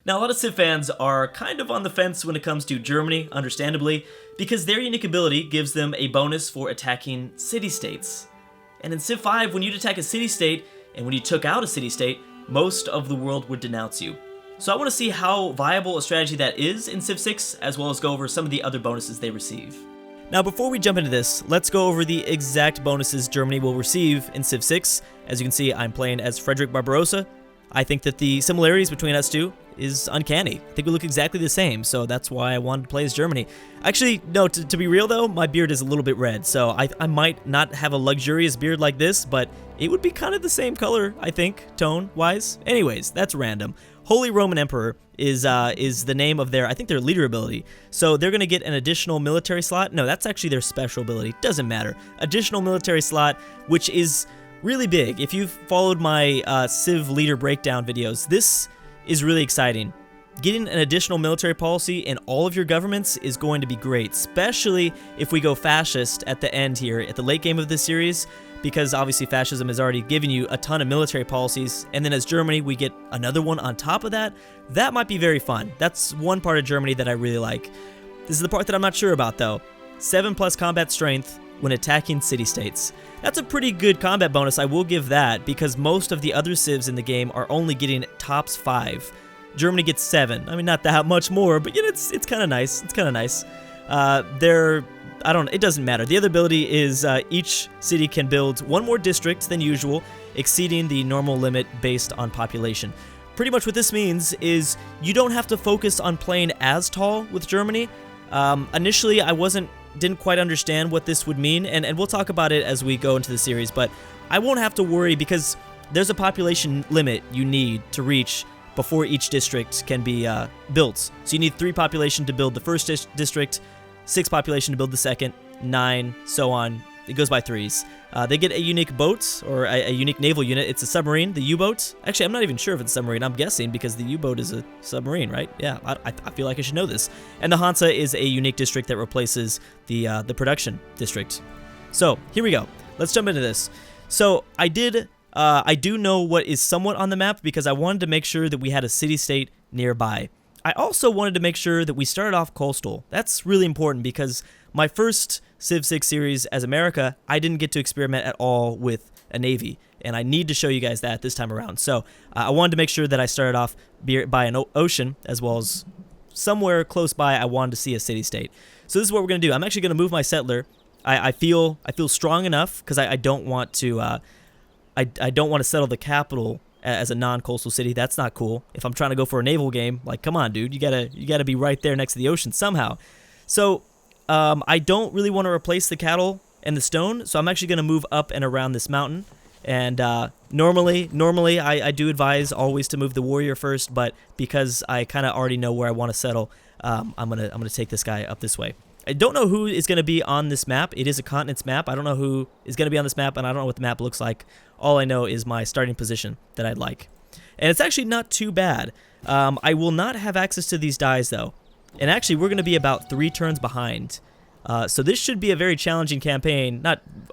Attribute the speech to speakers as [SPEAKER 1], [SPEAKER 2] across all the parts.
[SPEAKER 1] Now, a lot of Civ fans are kind of on the fence when it comes to Germany, understandably, because their unique ability gives them a bonus for attacking city-states. And in Civ 5, when you'd attack a city-state, and when you took out a city-state, most of the world would denounce you. So I want to see how viable a strategy that is in Civ 6, as well as go over some of the other bonuses they receive. Now, before we jump into this, let's go over the exact bonuses Germany will receive in Civ 6. As you can see, I'm playing as Frederick Barbarossa. I think that the similarities between us two is uncanny. I think we look exactly the same, so that's why I wanted to play as Germany. Actually, no, to be real though, my beard is a little bit red, so I might not have a luxurious beard like this, but it would be kind of the same color, I think, tone-wise. Anyways, that's random. Holy Roman Emperor is the name of I think their leader ability. So they're going to get an additional military slot. No, that's actually their special ability. Doesn't matter. Additional military slot, which is really big. If you've followed my Civ leader breakdown videos, this is really exciting. Getting an additional military policy in all of your governments is going to be great, especially if we go fascist at the end here, at the late game of this series, because obviously fascism has already given you a ton of military policies, and then as Germany, we get another one on top of that. That might be very fun. That's one part of Germany that I really like. This is the part that I'm not sure about, though. 7+ combat strength when attacking city-states. That's a pretty good combat bonus, I will give that, because most of the other civs in the game are only getting tops 5. Germany gets 7. I mean, not that much more, but you know, it's kind of nice. It's kind of nice. It doesn't matter. The other ability is each city can build one more district than usual, exceeding the normal limit based on population. Pretty much what this means is you don't have to focus on playing as tall with Germany. Initially, I didn't quite understand what this would mean, and we'll talk about it as we go into the series, but I won't have to worry because there's a population limit you need to reach before each district can be built. So you need 3 population to build the first district, 6 population to build the second, 9, so on. It goes by 3s. They get a unique boat, or a unique naval unit. It's a submarine, the U-boat. Actually, I'm not even sure if it's a submarine. I'm guessing because the U-boat is a submarine, right? Yeah, I feel like I should know this. And the Hansa is a unique district that replaces the production district. So, here we go. Let's jump into this. So, I do know what is somewhat on the map because I wanted to make sure that we had a city-state nearby. I also wanted to make sure that we started off coastal. That's really important because my first Civ 6 series as America, I didn't get to experiment at all with a navy, and I need to show you guys that this time around. So I wanted to make sure that I started off by an ocean, as well as somewhere close by I wanted to see a city-state. So this is what we're going to do. I'm actually going to move my settler. I feel strong enough because I don't want to I don't want to settle the capital as a non-coastal city. That's not cool. If I'm trying to go for a naval game, like, come on, dude, you gotta be right there next to the ocean somehow. So I don't really want to replace the cattle and the stone, so I'm actually gonna move up and around this mountain. And normally I do advise always to move the warrior first, but because I kind of already know where I want to settle, I'm gonna take this guy up this way. I don't know who is going to be on this map. It is a continents map. I don't know who is going to be on this map, and I don't know what the map looks like. All I know is my starting position that I'd like. And it's actually not too bad. I will not have access to these dies, though. And actually, we're going to be about 3 turns behind. So this should be a very challenging campaign.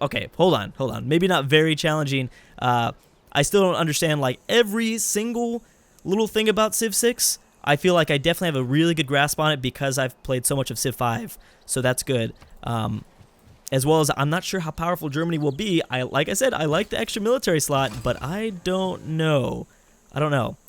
[SPEAKER 1] Okay, hold on. Maybe not very challenging. I still don't understand, like, every single little thing about Civ 6. I feel like I definitely have a really good grasp on it because I've played so much of Civ 5, so that's good. As well as I'm not sure how powerful Germany will be. Like I said, I like the extra military slot, but I don't know.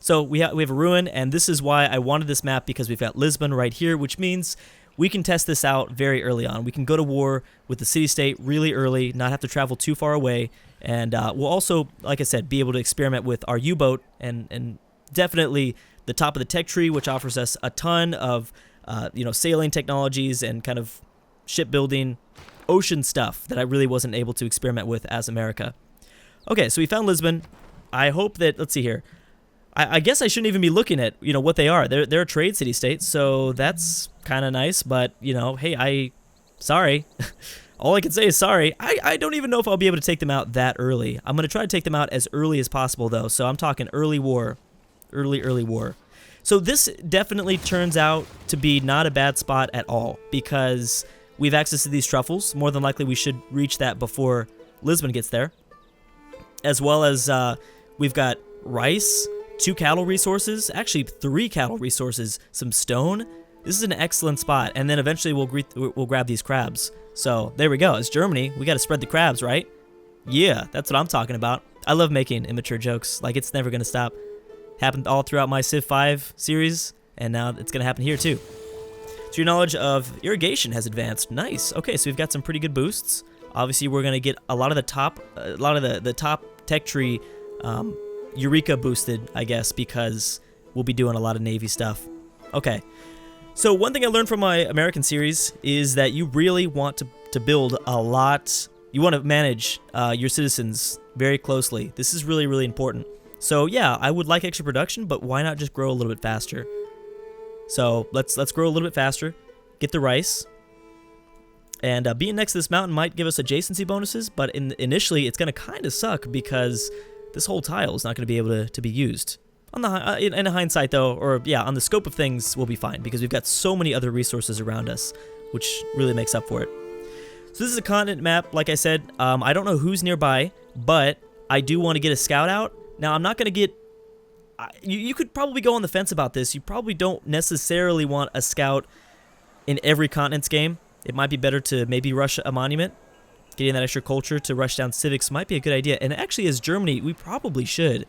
[SPEAKER 1] So we have a ruin, and this is why I wanted this map, because we've got Lisbon right here, which means we can test this out very early on. We can go to war with the city-state really early, not have to travel too far away, and we'll also, like I said, be able to experiment with our U-boat and definitely the top of the tech tree, which offers us a ton of sailing technologies and kind of shipbuilding, ocean stuff that I really wasn't able to experiment with as America. Okay, so we found Lisbon. I hope that, let's see here. I guess I shouldn't even be looking at what they are. They're a trade city-state, so that's kind of nice. But hey, sorry. All I can say is sorry. I don't even know if I'll be able to take them out that early. I'm gonna try to take them out as early as possible, though. So I'm talking early war. Early war. So this definitely turns out to be not a bad spot at all, because we have access to these truffles. More than likely we should reach that before Lisbon gets there. As well as we've got rice, 2 cattle resources, actually 3 cattle resources, some stone. This is an excellent spot, and then eventually we'll grab these crabs. So there we go. It's Germany. We got to spread the crabs, right? Yeah, that's what I'm talking about. I love making immature jokes. Like, it's never gonna stop. Happened all throughout my Civ 5 series, and now it's gonna happen here too. So your knowledge of irrigation has advanced. Nice. Okay, so we've got some pretty good boosts. Obviously, we're gonna get a lot of the top tech tree Eureka boosted, I guess, because we'll be doing a lot of Navy stuff. Okay. So one thing I learned from my American series is that you really want to build a lot. You want to manage your citizens very closely. This is really, really important. So yeah, I would like extra production, but why not just grow a little bit faster? So let's grow a little bit faster, get the rice, and being next to this mountain might give us adjacency bonuses, but initially it's going to kind of suck because this whole tile is not going to be able to be used. On the in hindsight, though, or yeah, on the scope of things, we'll be fine because we've got so many other resources around us, which really makes up for it. So this is a continent map, like I said. I don't know who's nearby, but I do want to get a scout out. Now, I'm not going to get... You could probably go on the fence about this. You probably don't necessarily want a scout in every continent's game. It might be better to maybe rush a monument. Getting that extra culture to rush down civics might be a good idea. And actually, as Germany, we probably should.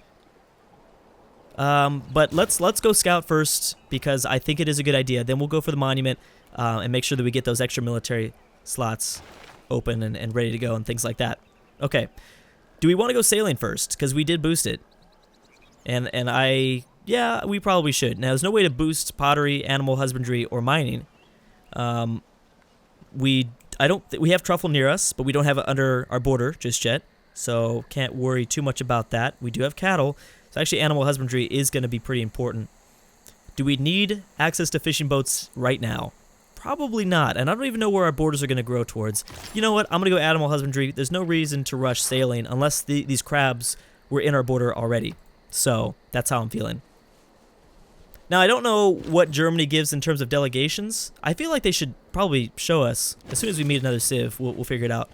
[SPEAKER 1] But let's go scout first because I think it is a good idea. Then we'll go for the monument and make sure that we get those extra military slots open and ready to go and things like that. Okay. Do we want to go sailing first? Because we did boost it. Yeah, we probably should. Now, there's no way to boost pottery, animal husbandry, or mining. We have truffle near us, but we don't have it under our border just yet. So can't worry too much about that. We do have cattle. So actually animal husbandry is going to be pretty important. Do we need access to fishing boats right now? Probably not. And I don't even know where our borders are going to grow towards. You know what? I'm going to go animal husbandry. There's no reason to rush sailing unless these crabs were in our border already. So that's how I'm feeling. Now, I don't know what Germany gives in terms of delegations. I feel like they should probably show us. As soon as we meet another civ, we'll figure it out.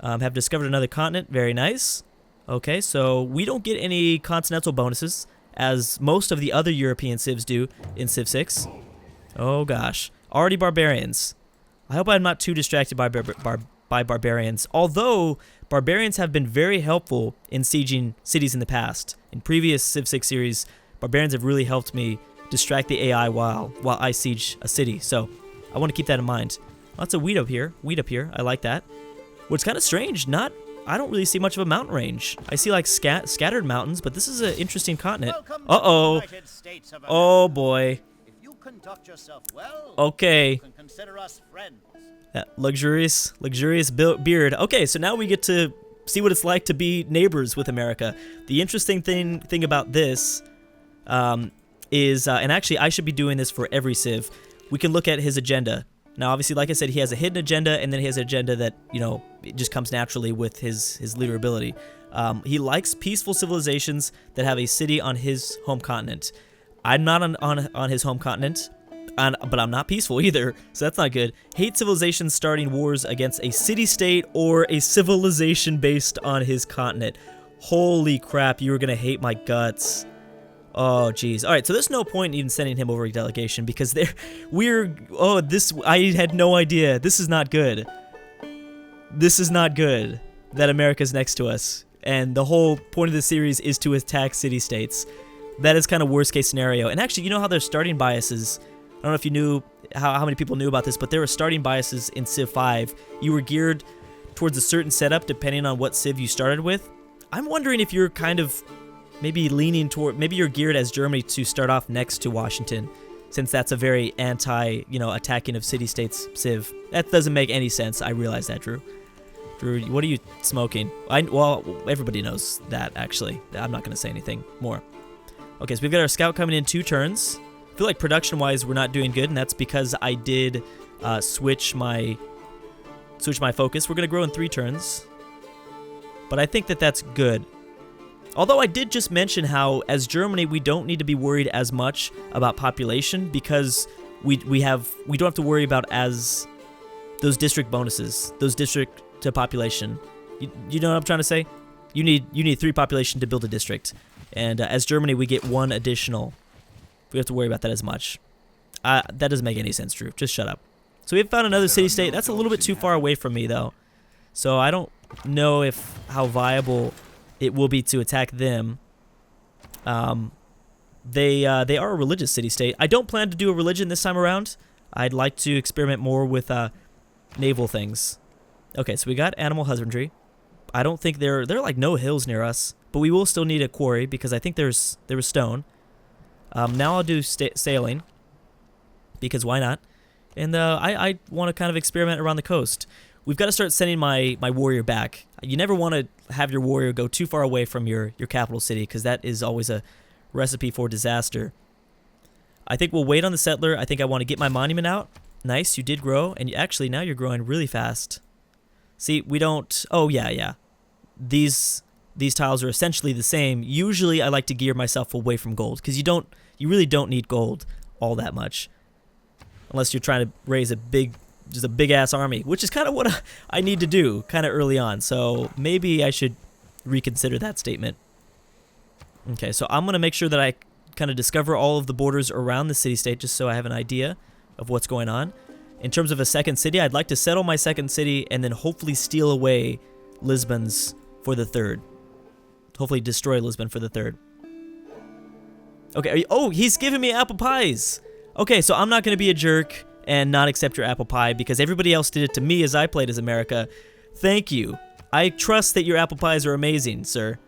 [SPEAKER 1] Have discovered another continent. Very nice. Okay, so we don't get any continental bonuses, as most of the other European civs do in Civ 6. Oh gosh. Already barbarians. I hope I'm not too distracted by barbarians, although barbarians have been very helpful in sieging cities in the past. In previous Civ 6 series, barbarians have really helped me distract the AI while I siege a city, so I want to keep that in mind. Lots of wheat up here. I like that. What's kind of strange, I don't really see much of a mountain range. I see like scattered mountains, but this is an interesting continent. Uh-oh. Oh boy.
[SPEAKER 2] If you conduct yourself well,
[SPEAKER 1] okay.
[SPEAKER 2] you can consider us friends.
[SPEAKER 1] That luxurious beard. Okay, so now we get to see what it's like to be neighbors with America. The interesting thing about this is, and actually I should be doing this for every civ, we can look at his agenda. Now, obviously, like I said, he has a hidden agenda, and then he has an agenda that, you know, it just comes naturally with his leader ability. He likes peaceful civilizations that have a city on his home continent. I'm not on his home continent, but I'm not peaceful either, so that's not good. Hate civilizations starting wars against a city-state or a civilization based on his continent. Holy crap, you are going to hate my guts. Oh, geez. All right, so there's no point in even sending him over a delegation because I had no idea. This is not good. This is not good that America's next to us. And the whole point of the series is to attack city-states. That is kind of worst case scenario. And actually, you know how there's starting biases. I don't know if you knew how many people knew about this, but there were starting biases in Civ 5. You were geared towards a certain setup depending on what Civ you started with. I'm wondering if you're kind of maybe leaning toward, maybe you're geared as Germany to start off next to Washington, since that's a very attacking of city-states civ. That doesn't make any sense. I realize that, Drew. Drew, what are you smoking? Well, everybody knows that, actually. I'm not going to say anything more. Okay, so we've got our scout coming in 2 turns. I feel like production-wise we're not doing good, and that's because I did switch my focus. We're going to grow in 3 turns, but I think that that's good. Although I did just mention how, as Germany, we don't need to be worried as much about population because we don't have to worry about as those district bonuses, those district to population. You know what I'm trying to say? You need 3 population to build a district. And as Germany, we get 1 additional. We have to worry about that as much. That doesn't make any sense, Drew. Just shut up. So we have found another city-state. That's a little bit too far away from me, though. So I don't know how viable it will be to attack them. They are a religious city-state. I don't plan to do a religion this time around. I'd like to experiment more with naval things. Okay, so we got animal husbandry. I don't think there are like no hills near us, but we will still need a quarry because I think there was stone. Now I'll do sailing because why not? And I want to kind of experiment around the coast. We've got to start sending my warrior back. You never want to have your warrior go too far away from your capital city because that is always a recipe for disaster. I think we'll wait on the settler. I think I want to get my monument out. Nice, you did grow, and actually now you're growing really fast. See, we don't. Oh yeah. These tiles are essentially the same. Usually, I like to gear myself away from gold because you really don't need gold all that much, unless you're trying to raise just a big ass army, which is kind of what I need to do kind of early on. So maybe I should reconsider that statement. Okay, so I'm gonna make sure that I kind of discover all of the borders around the city-state just so I have an idea of what's going on. In terms of a second city, I'd like to settle my second city and then hopefully steal away Lisbon's for the third. Hopefully destroy Lisbon for the third. Okay, oh, he's giving me apple pies. Okay, so I'm not going to be a jerk and not accept your apple pie because everybody else did it to me as I played as America. Thank you. I trust that your apple pies are amazing, sir.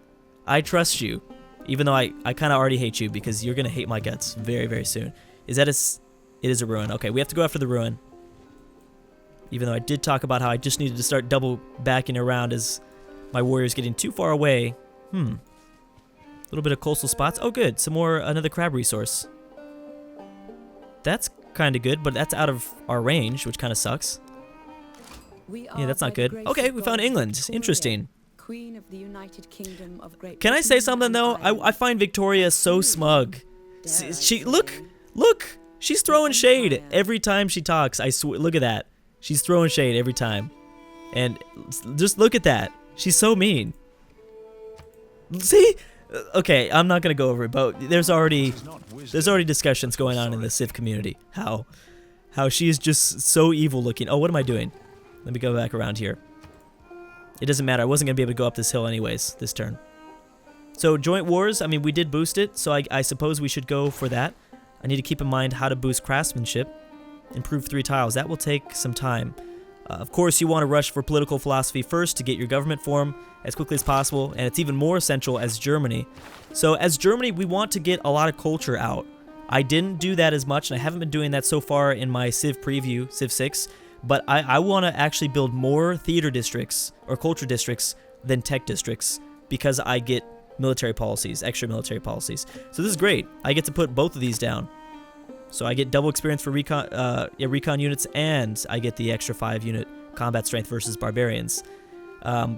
[SPEAKER 1] I trust you. Even though I kind of already hate you because you're going to hate my guts very, very soon. Is that it is a ruin. Okay, we have to go after the ruin. Even though I did talk about how I just needed to start double backing around as my warrior's getting too far away. A little bit of coastal spots. Oh, good. Another crab resource. That's kind of good, but that's out of our range, which kind of sucks. Yeah, that's not good. Okay, we found England. Interesting.
[SPEAKER 3] Queen of the United Kingdom of Great
[SPEAKER 1] Can I say something though? I find Victoria so smug. She look, she's throwing shade every time she talks. I swear, look at that. She's throwing shade every time, and just look at that. She's so mean. See? Okay, I'm not gonna go over it, but there's already discussions going on in the Civ community. How she is just so evil looking. Oh, what am I doing? Let me go back around here. It doesn't matter. I wasn't going to be able to go up this hill anyways this turn. So joint wars, I mean, we did boost it, so I suppose we should go for that. I need to keep in mind how to boost craftsmanship. Improve 3 tiles. That will take some time. Of course, you want to rush for political philosophy first to get your government form as quickly as possible, and it's even more essential as Germany. So as Germany, we want to get a lot of culture out. I didn't do that as much, and I haven't been doing that so far in my Civ preview, Civ 6. But I want to actually build more theater districts or culture districts than tech districts because I get military policies, extra military policies. So this is great. I get to put both of these down. So I get double experience for recon units, and I get the extra 5-unit combat strength versus barbarians.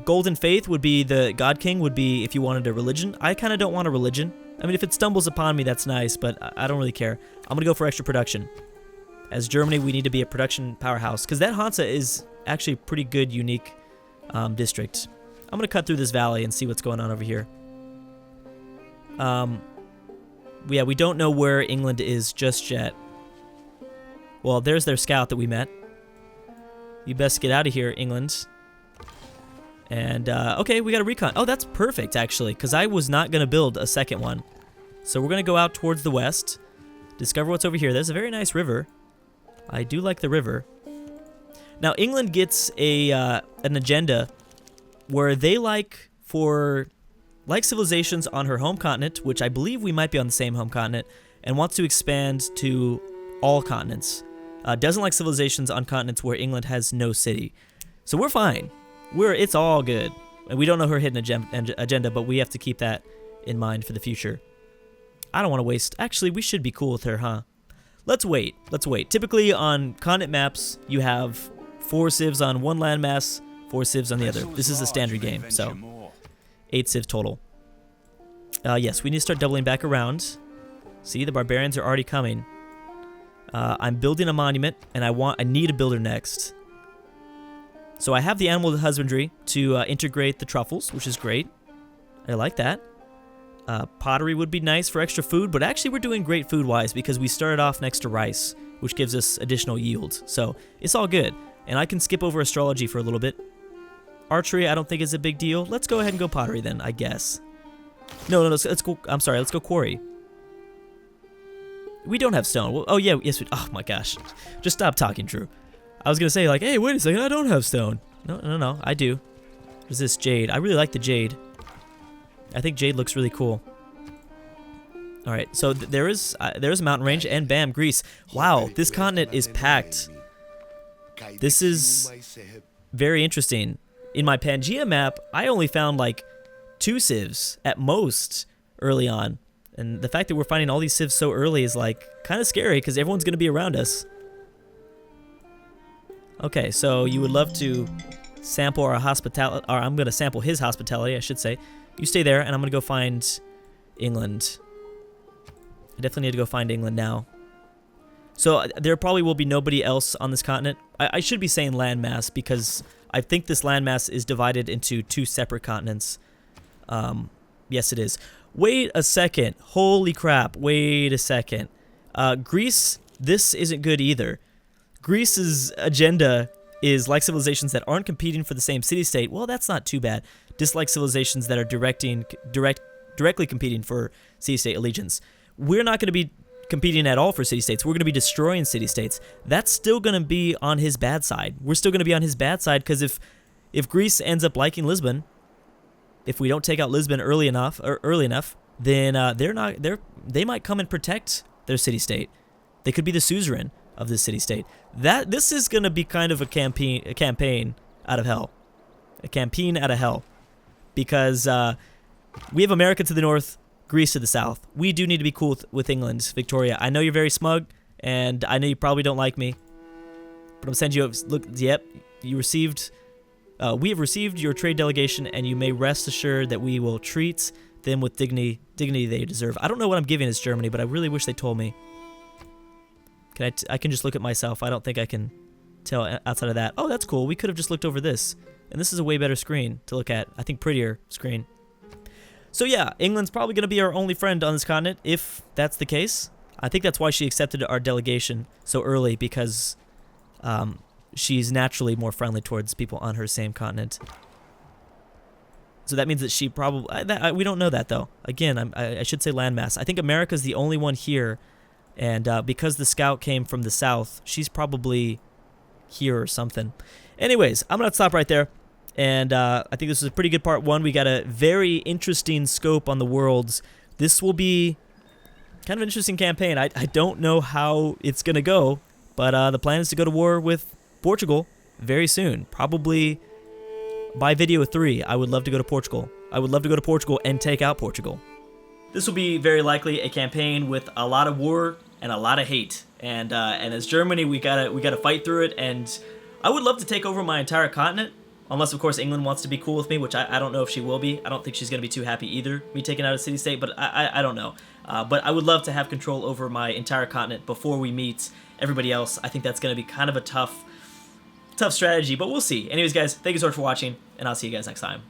[SPEAKER 1] Golden Faith would be the God King would be if you wanted a religion. I kind of don't want a religion. I mean, if it stumbles upon me, that's nice, but I don't really care. I'm going to go for extra production. As Germany, we need to be a production powerhouse because that Hansa is actually a pretty good, unique district. I'm going to cut through this valley and see what's going on over here. Yeah, we don't know where England is just yet. Well, there's their scout that we met. You best get out of here, England. And, okay, we got a recon. Oh, that's perfect, actually, because I was not going to build a second one. So we're going to go out towards the west, discover what's over here. There's a very nice river. I do like the river. Now, England gets an agenda where they like civilizations on her home continent, which I believe we might be on the same home continent, and wants to expand to all continents. Doesn't like civilizations on continents where England has no city. So we're fine. It's all good. And we don't know her hidden agenda, but we have to keep that in mind for the future. I don't want to waste... Actually, we should be cool with her, huh? Let's wait. Typically on continent maps, you have 4 civs on one landmass, 4 civs on the other. This is a standard game, so 8 civs total. Yes, we need to start doubling back around. See, the barbarians are already coming. I'm building a monument, and I need a builder next. So I have the animal husbandry to integrate the truffles, which is great. I like that. Pottery would be nice for extra food, but actually we're doing great food-wise because we started off next to rice, which gives us additional yield. So it's all good. And I can skip over astrology for a little bit. Archery, I don't think is a big deal. Let's go ahead and go pottery then, I guess. No, let's go. I'm sorry, let's go quarry. We don't have stone. Well, oh yeah, yes. Oh my gosh, just stop talking, Drew. I was gonna say like, hey, wait a second, I don't have stone. No, I do. There's this jade. I really like the jade. I think jade looks really cool. All right, so there is a mountain range, and bam, Greece. Wow, this continent is packed. This is very interesting. In my Pangea map, I only found like 2 civs at most early on. And the fact that we're finding all these civs so early is like kind of scary because everyone's going to be around us. Okay, so you would love to sample our hospitality, or I'm going to sample his hospitality, I should say. You stay there, and I'm going to go find England. I definitely need to go find England now. So there probably will be nobody else on this continent. I should be saying landmass because I think this landmass is divided into 2 separate continents. Yes, it is. Wait a second. Holy crap. Wait a second. Greece, this isn't good either. Greece's agenda is like civilizations that aren't competing for the same city-state. Well, that's not too bad. Dislike civilizations that are directly competing for city-state allegiance. We're not going to be competing at all for city-states. We're going to be destroying city-states. That's still going to be on his bad side. We're still going to be on his bad side because if Greece ends up liking Lisbon, if we don't take out Lisbon early enough, then they might come and protect their city-state. They could be the suzerain of this city-state. This is going to be kind of a campaign out of hell. A campaign out of hell. Because we have America to the north, Greece to the south. We do need to be cool with England, Victoria. I know you're very smug, and I know you probably don't like me. But I'm sending you, look, yep, you received... we have received your trade delegation, and you may rest assured that we will treat them with dignity they deserve. I don't know what I'm giving as Germany, but I really wish they told me. I can just look at myself. I don't think I can tell outside of that. Oh, that's cool. We could have just looked over this. And this is a way better screen to look at. I think prettier screen. So yeah, England's probably going to be our only friend on this continent, if that's the case. I think that's why she accepted our delegation so early, because she's naturally more friendly towards people on her same continent. So that means that she probably... we don't know that, though. Again, I should say landmass. I think America's the only one here, and because the scout came from the south, she's probably here or something. Anyways, I'm going to stop right there, and I think this is a pretty good part 1. We got a very interesting scope on the worlds. This will be kind of an interesting campaign. I don't know how it's going to go, but the plan is to go to war with Portugal very soon. Probably by video 3, I would love to go to Portugal. I would love to go to Portugal and take out Portugal. This will be very likely a campaign with a lot of war and a lot of hate. And as Germany, we gotta fight through it. And I would love to take over my entire continent, unless of course England wants to be cool with me, which I don't know if she will be. I don't think she's gonna be too happy either, me taking out a city-state. But I don't know. But I would love to have control over my entire continent before we meet everybody else. I think that's gonna be kind of a tough strategy, but we'll see. Anyways, guys, thank you so much for watching, and I'll see you guys next time.